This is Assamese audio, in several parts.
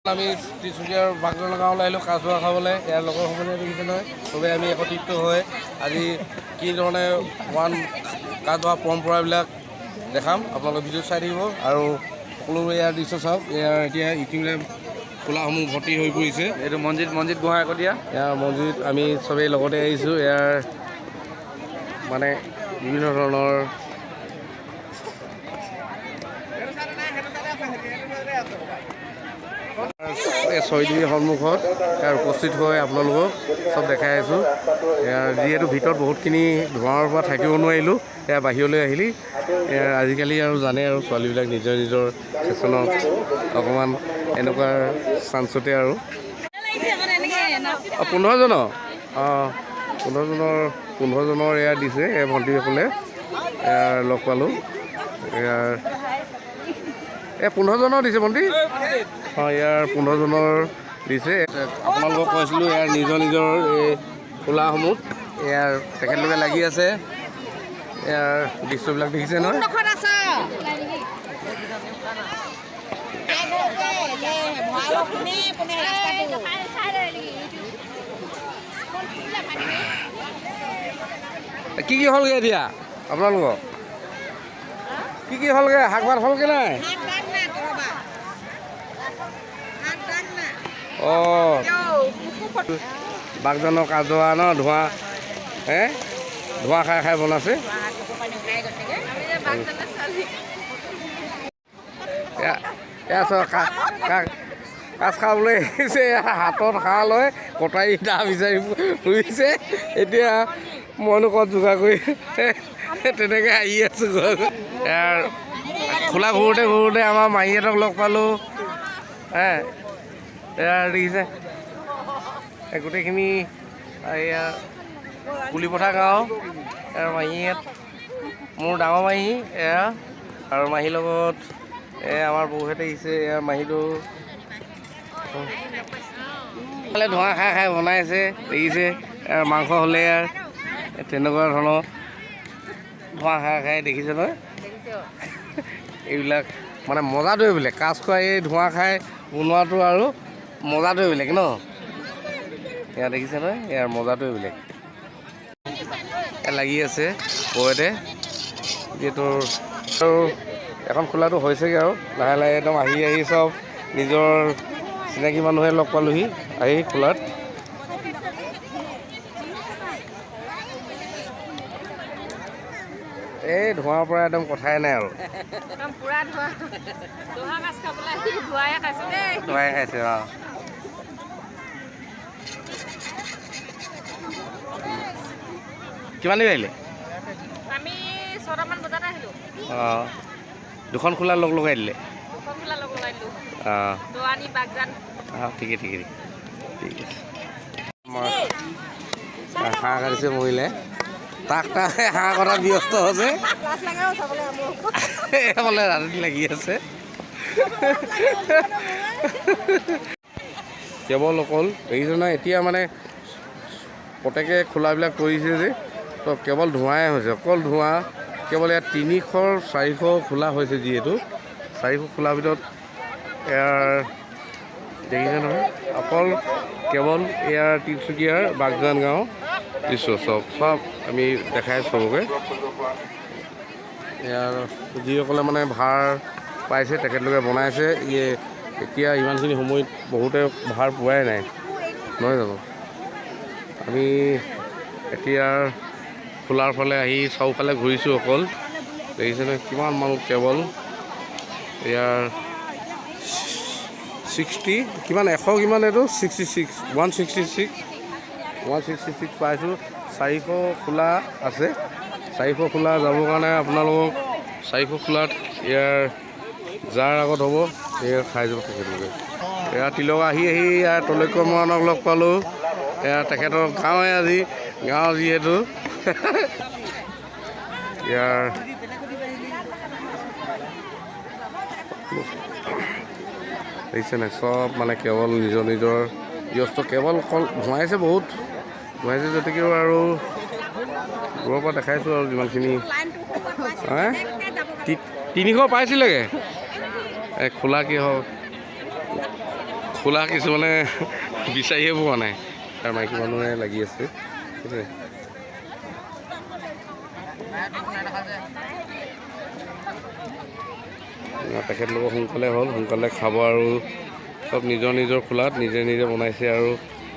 আমি তিনিচুকীয়াৰ বাগজনা গাঁৱলৈ আহিলোঁ কাজুৱা খাবলৈ। ইয়াৰ লগৰ সমনীয়া দেখিছে নহয়, চবেই আমি একত্ৰিত হৈ আজি কি ধৰণে কাজুৱা পৰম্পৰাবিলাক দেখাম। আপোনালোকে ভিডিঅ' চাই থাকিব আৰু সকলোৰে ইয়াৰ দৃশ্য চাওক। ইয়াৰ এতিয়া ইতিমধ্যে খোলাসমূহ ভৰ্তি হৈ পৰিছে। এইটো মঞ্জিত গোহাঁই আগতীয়া। ইয়াৰ মছজিদ আমি চবেই লগতে আহিছোঁ। ইয়াৰ মানে বিভিন্ন ধৰণৰ ছয়দিনীৰ সন্মুখত ইয়াৰ উপস্থিত হৈ আপোনালোকক চব দেখাই আছোঁ। যিহেতু ভিতৰত বহুতখিনি ধোঁৱাৰ পৰা থাকিব নোৱাৰিলোঁ, এয়া বাহিৰলৈ আহিলি। আজিকালি আৰু জানে আৰু ছোৱালীবিলাক নিজৰ নিজৰ ফেশ্বনত অকণমান এনেকুৱা চান্সতে আৰু 15জনৰ 15জনৰ এয়া দিছে এই ভণ্টিসকলে লগ পালোঁ। এই 15জনৰ দিছে ভণ্টি। ইয়াৰ 15জনৰ দিছে। আপোনালোকক কৈছিলোঁ ইয়াৰ নিজৰ নিজৰ এই খোলাসমূহ ইয়াৰ তেখেতলোকে লাগি আছে। ইয়াৰ দৃশ্যবিলাক দেখিছে নহয়। কি হ'লগৈ এতিয়া আপোনালোকৰ? কি হ'লগৈ? শাক ভাত হ'লগৈ নাই? অঁ, বাগজনৰ কাজুৱা ন ধোঁৱা ধোঁৱা খাই খাই বনাইছে। কাজ খাবলৈ আহিছে। হাতত হাঁহ লৈ কটাৰী দা বিচাৰি ফুৰিছে। এতিয়া মইনো ক'ত যোগাৰ কৰি তেনেকৈ আহি আছোঁ। ইয়াৰ খোলা ঘূৰোঁতে আমাৰ মাহীহঁতক লগ পালোঁ। এয়া দেখিছে গোটেইখিনি এয়া কুলিপথাৰ গাঁও। ইয়াৰ মাহীহঁত মোৰ ডাঙৰ মাহী এয়া আৰু মাহীৰ লগত আমাৰ বৌহঁতে আহিছে। ইয়াৰ মাহীটো ধোঁৱা খাই খাই বনাইছে দেখিছে। মাংস হ'লে ইয়াৰ তেনেকুৱা ধৰণৰ ধোঁৱা খাই খাই দেখিছে নহয়। এইবিলাক মানে মজাটোৱে বেলেগ। কাজ খোৱা এই ধোঁৱা খাই বনোৱাটো আৰু মজাটোৱে বেলেগ ন। এয়া দেখিছে নহয়, ইয়াৰ মজাটোৱে বেলেগ। লাগি আছে বৌহঁতে। যিহেতু আৰু এখন খোলাটো হৈছেগৈ আৰু লাহে লাহে একদম আহি চব নিজৰ চিনাকি মানুহে লগ পালোঁহি আহি খোলাত। এই ধোঁৱাৰ পৰা একদম কথাই নাই আৰু ধোঁৱাই খাইছে। অঁ, কিমান দেৰি আহিলে? আমি 6টামান বজাত আহিলোঁ। অঁ, দুখন খোলা লগ লগাই দিলে। অঁ, ঠিকে ঠিক আছে। হাঁহ কাটিছে মহিলাই। তাক হাঁহ কটা ব্যস্ত হৈছে। বোলে ৰাতি লাগি আছে। কেৱল অকল এইজনে এতিয়া মানে প্ৰত্যেকে খোলাবিলাক কৰিছে যে, তো কেৱল ধোঁৱাই হৈছে, অকল ধোঁৱা। কেৱল ইয়াত 300-400 খোলা হৈছে। যিহেতু 400 খোলাৰ ভিতৰত ইয়াৰ দেখিছে নহয়, অকল কেৱল ইয়াৰ তিনিচুকীয়াৰ বাগজান গাঁও দৃশ্য চব আমি দেখাই চবকে। ইয়াৰ যিসকলে মানে ভাৰ পাইছে তেখেতলোকে বনাইছে। এতিয়া ইমানখিনি সময়ত বহুতে ভাৰ পোৱাই নাই, নহয় জানো? আমি এতিয়া খোলাৰ ফালে আহি চাৰিওফালে ঘূৰিছোঁ। অকল দেখিছেনে কিমান মানুহ। কেৱল ইয়াৰ 60 কিমান 100 কিমান এইটো 166 পাইছোঁ। 400 খোলা আছে। 400 খোলা যাবৰ কাৰণে আপোনালোকক 400 খোলাত ইয়াৰ যাৰ আগত হ'ব এয়া খাই যাব তেখেতলোকে। এয়া তিলক আহি ইয়াৰ তলৈক্য মৰাণক লগ পালোঁ। এয়া তেখেতৰ গাঁৱে গাঁও যিহেতু ইয়াৰ দেখিছে নাই, চব মানে কেৱল নিজৰ নিজৰ ব্যস্ত। কেৱল ধোঁৱাইছে, বহুত ধোঁৱাইছে যদিও আৰু দূৰৰ পৰা দেখাইছোঁ আৰু যিমানখিনি। 300 পাইছিলেগৈ। খোলা কি হওক খোলা কিছুমানে বিচাৰিয়ে পোৱা নাই আৰু মাইকী মানুহে লাগি আছে সেইটোৱে তেখেতলোকৰ সোনকালে হ'ল সোনকালে খাব আৰু চব নিজৰ নিজৰ খোলাত নিজে নিজে বনাইছে আৰু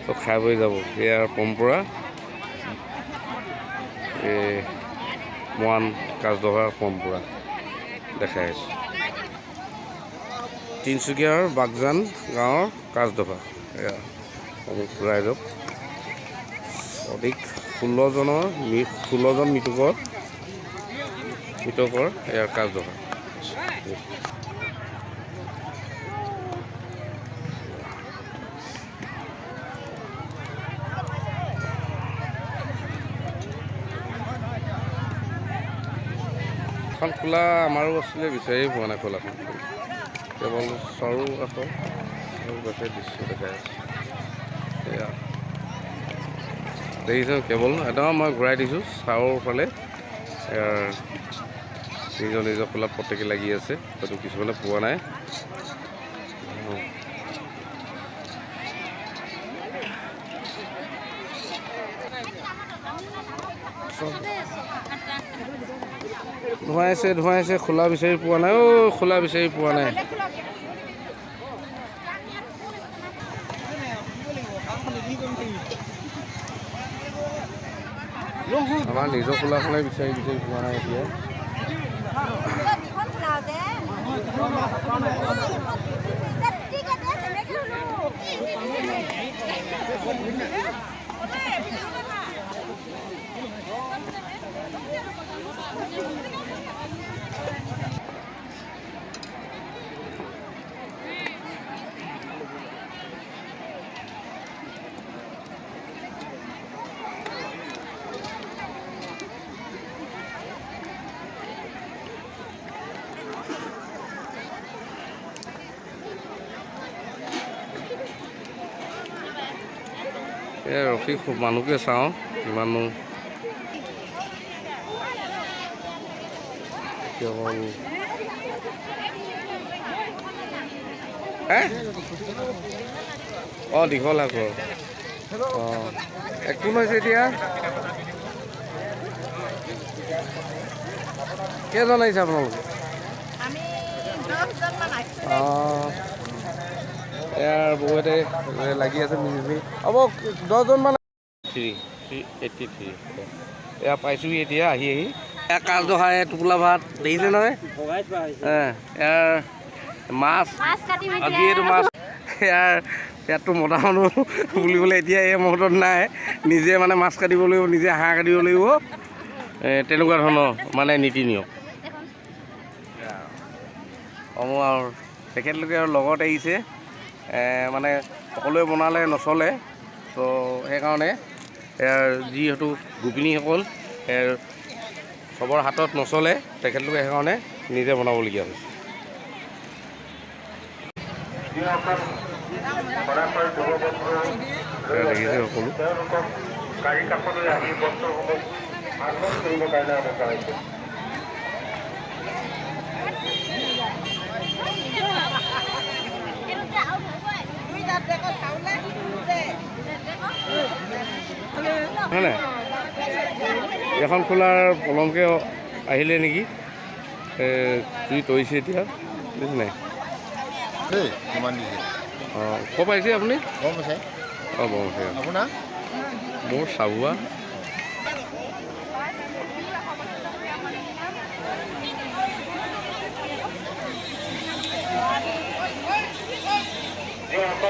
চব খাই বৈ যাব সেয়া পৰম্পৰা এই মৰাণ কাজদহাৰ পৰম্পৰা দেখাই আছোঁ তিনিচুকীয়াৰ বাগজান গাঁৱৰ কাজদহা এয়া ৰাইজক অধিক 16জন মৃতকৰ এয়াৰ কাজদহা এখন খোলা আমাৰো আছিলে বিচাৰি পোৱা নাই খোলাখন কেৱল চৰু কাষৰ দৃশ্য দেখাই আছে এয়া দেখিছোঁ কেৱল একদম মই ঘূৰাই দিছোঁ চাউৰ ফালে নিজৰ নিজৰ খোলাত প্ৰত্যেকে লাগি আছে হয়তো কিছুমানে পোৱা নাই ধোঁৱাইছে খোলা বিচাৰি পোৱা নাই খোলা বিচাৰি পোৱা নাই আমাৰ নিজৰ খোলাখনে বিচাৰি পোৱা নাই এতিয়া ৰখি মানুহকে চাওঁ কিমানো দীঘল আকৌ কোন হৈছে এতিয়া কেইজন আহিছে আপোনালোকে ইয়াৰ বহুতে লাগি আছে মিলি হ'ব 10জনমান 383 এয়া পাইছোঁহি এতিয়া আহি এয়া কাজদহাৰে টোপোলা ভাত দেখিছে নহয় ইয়াৰ মাছ আজি এইটো মাছ ইয়াততো মতা মানুহ বুলিবলৈ এতিয়া এই মুহূৰ্তত নাই নিজে মানে মাছ কাটিব লাগিব নিজে হাঁহ কাটিব লাগিব তেনেকুৱা ধৰণৰ মানে নীতি নিয়ম আৰু তেখেতলোকে আৰু লগত আহিছে মানে সকলোৱে বনালে নচলে তো সেইকাৰণে যিহেতু গোপিনীসকল চবৰ হাতত নচলে তেখেতলোকে সেইকাৰণে নিজে বনাবলগীয়া হৈছে দেখিছে সকলো হয়নে এখন খোলাৰ পলমকৈ আহিলে নেকি জুই তৰিছে এতিয়া বুজিছে নাই অঁ ক'ৰ পাইছে আপুনি অঁ বৰমচাই আপোনাৰ মোৰ চাবুৱা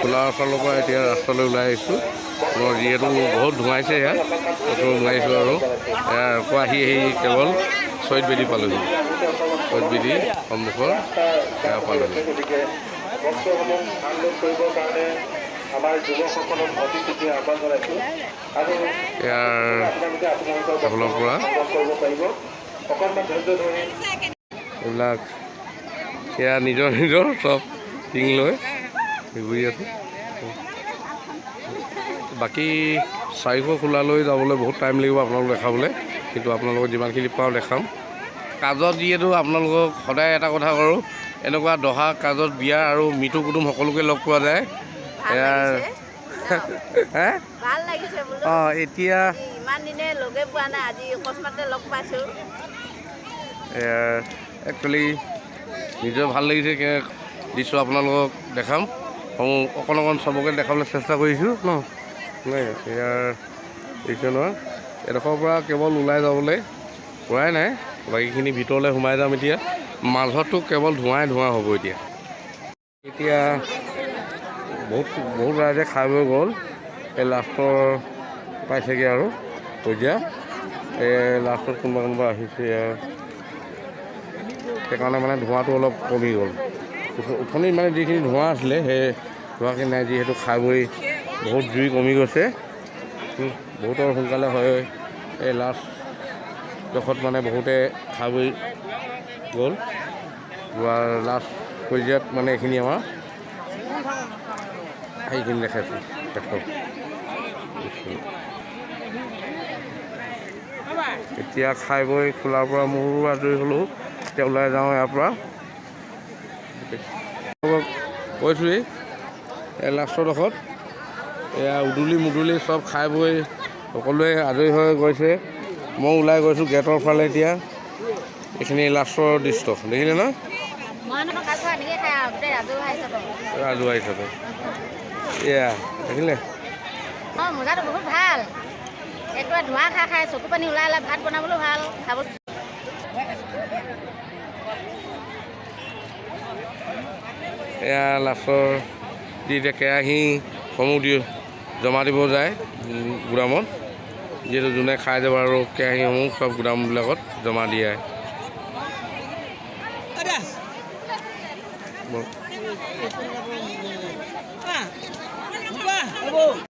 খোলাৰ ফালৰ পৰা এতিয়া ৰাস্তালৈ ওলাই আহিছোঁ মই যিহেতু বহুত ধোঁৱাইছে ইয়াত ধোঁৱাইছোঁ আৰু আকৌ আহি কেৱল শহীদ বেদী পালোঁহি শহীদ বেদী সন্মুখৰ সেয়া পালোঁহি ইয়াৰ ফালৰ পৰা এইবিলাক এয়া নিজৰ চব টিং লৈ ঘূৰি আছোঁ বাকী 400 খোলালৈ যাবলৈ বহুত টাইম লাগিব আপোনালোক দেখাবলৈ কিন্তু আপোনালোকক যিমানখিনি পাওঁ দেখাম কাজত যিহেতু আপোনালোকক সদায় এটা কথা কৰোঁ এনেকুৱা দহা কাজত বিয়া আৰু মৃত্যু কুটুম সকলোকে লগ পোৱা যায় ইয়াৰ হে ভাল লাগিছে বোলো অঁ এতিয়া ইমান দিনে লগে পোৱা নাই আজি অকস্মাতে লগ পাইছোঁ একচুৱেলি নিজেও ভাল লাগিছে দিছোঁ আপোনালোকক দেখাম অকণ অকণ চবকে দেখাবলৈ চেষ্টা কৰিছোঁ ন ইয়াৰ দেখিছে নহয় এডোখৰৰ পৰা কেৱল ওলাই যাবলৈ পৰাই নাই বাকীখিনি ভিতৰলৈ সোমাই যাম এতিয়া মাজতো কেৱল ধোঁৱাই ধোঁৱা হ'ব এতিয়া বহুত ৰাইজে খাই বৈ গ'ল এই লাষ্টৰ পাইছেগৈ আৰু এতিয়া এই লাষ্টত কোনোবা আহিছে সেইকাৰণে মানে ধোঁৱাটো অলপ কমি গ'ল উঠনি মানে যিখিনি ধোঁৱা আছিলে সেই ধোঁৱাখিনি নাই যিহেতু খাই বৈ বহুত জুই কমি গৈছে বহুতৰ সোনকালে হয় এই লাষ্টডোখৰত মানে বহুতে খাই বৈ গ'ল লাষ্ট পৰ্যায়ত মানে এইখিনি আমাৰ সেইখিনি দেখাইছোঁ দেখক এতিয়া খাই বৈ খোলাৰ পৰা মোৰো আজৰি হ'লেও এতিয়া ওলাই যাওঁ ইয়াৰ পৰা কৈছোঁৱেই এই লাষ্টৰডোখৰত এয়া উদুলি মুদুলি চব খাই বৈ সকলোৱে আজৰি হৈ গৈছে মই ওলাই গৈছোঁ গেটৰ ফালে এতিয়া এইখিনি লাষ্টৰ দৃশ্য দেখিলে ন ৰাজহুৱা হিচাপে এয়া দেখিলে অঁ মজাটো বহুত ভাল একেবাৰে ধোঁৱা খাই চকু পানী ওলাই ভাত বনাবলৈও ভাল খাব এয়া লাষ্টৰ যি এতিয়া কেৰাহীসমূহ জমা দিব যায় গুদামত যিহেতু যোনে খাই যাব আৰু কেৰাহীসমূহ চব গুদামবিলাকত জমা দিয়ে